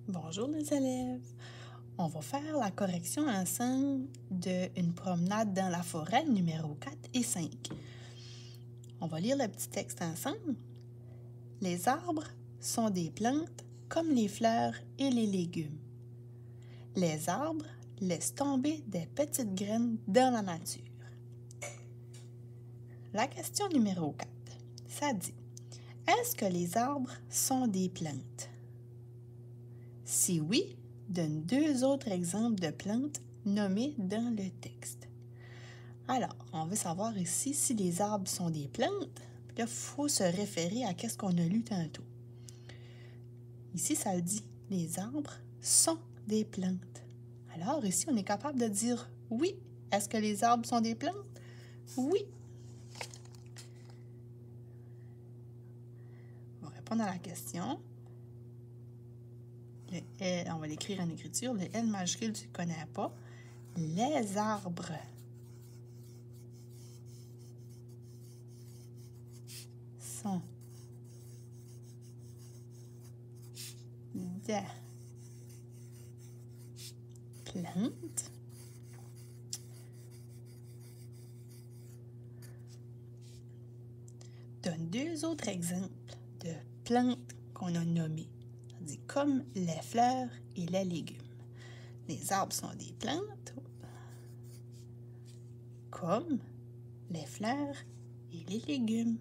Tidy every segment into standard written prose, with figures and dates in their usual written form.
Bonjour les élèves! On va faire la correction ensemble d'une promenade dans la forêt numéro 4 et 5. On va lire le petit texte ensemble. Les arbres sont des plantes comme les fleurs et les légumes. Les arbres laissent tomber des petites graines dans la nature. La question numéro 4, ça dit: est-ce que les arbres sont des plantes? Si oui, donne deux autres exemples de plantes nommées dans le texte. Alors, on veut savoir ici si les arbres sont des plantes. Puis là, il faut se référer à ce qu'on a lu tantôt. Ici, ça le dit, les arbres sont des plantes. Alors, ici, on est capable de dire oui. Est-ce que les arbres sont des plantes? Oui. On va répondre à la question. Le L, on va l'écrire en écriture. Le L majuscule, tu ne connais pas. Les arbres sont des plantes. Donne deux autres exemples de plantes qu'on a nommées. On dit comme les fleurs et les légumes. Les arbres sont des plantes comme les fleurs et les légumes.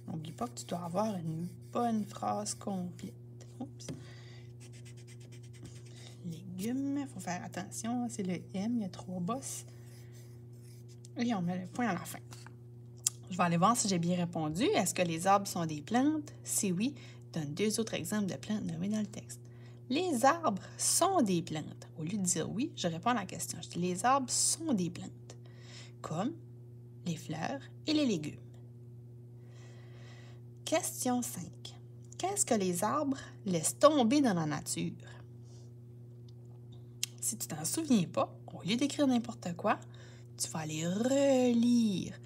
N'oublie pas que tu dois avoir une bonne phrase complète. Oups. Légumes, il faut faire attention, c'est le M, il y a 3 bosses. Et on met le point à la fin. Je vais aller voir si j'ai bien répondu. Est-ce que les arbres sont des plantes? Si oui, donne deux autres exemples de plantes nommées dans le texte. Les arbres sont des plantes. Au lieu de dire oui, je réponds à la question. Je dis les arbres sont des plantes, comme les fleurs et les légumes. Question 5. Qu'est-ce que les arbres laissent tomber dans la nature? Si tu t'en souviens pas, au lieu d'écrire n'importe quoi, tu vas aller relire.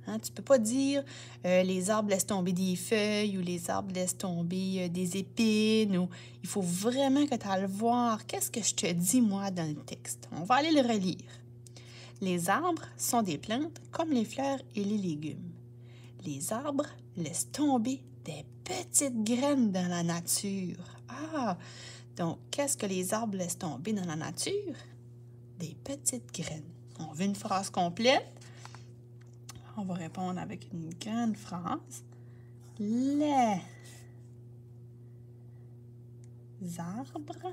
Hein, tu ne peux pas dire les arbres laissent tomber des feuilles ou les arbres laissent tomber des épines. Ou... Il faut vraiment que tu ailles voir qu'est-ce que je te dis moi dans le texte. On va aller le relire. Les arbres sont des plantes comme les fleurs et les légumes. Les arbres laissent tomber des petites graines dans la nature. Ah! Donc, qu'est-ce que les arbres laissent tomber dans la nature? Des petites graines. On veut une phrase complète. On va répondre avec une grande phrase. Les arbres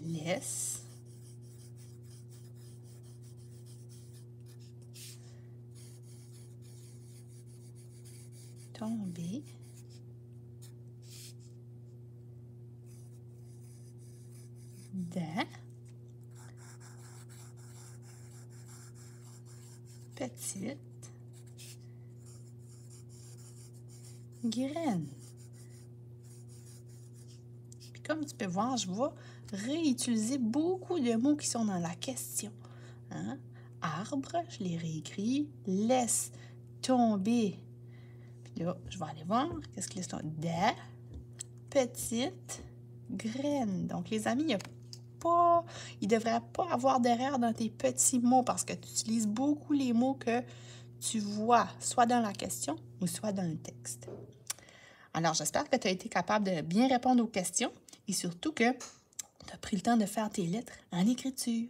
laissent tomber des petites graines. Puis comme tu peux voir, je vais réutiliser beaucoup de mots qui sont dans la question. Hein? Arbre, je l'ai réécrit. Laisse tomber. Puis là, je vais aller voir qu'est-ce que laisse tomber. Des petites graines. Donc, les amis, il ne devrait pas avoir d'erreur dans tes petits mots parce que tu utilises beaucoup les mots que tu vois, soit dans la question ou soit dans le texte. Alors, j'espère que tu as été capable de bien répondre aux questions et surtout que tu as pris le temps de faire tes lettres en écriture.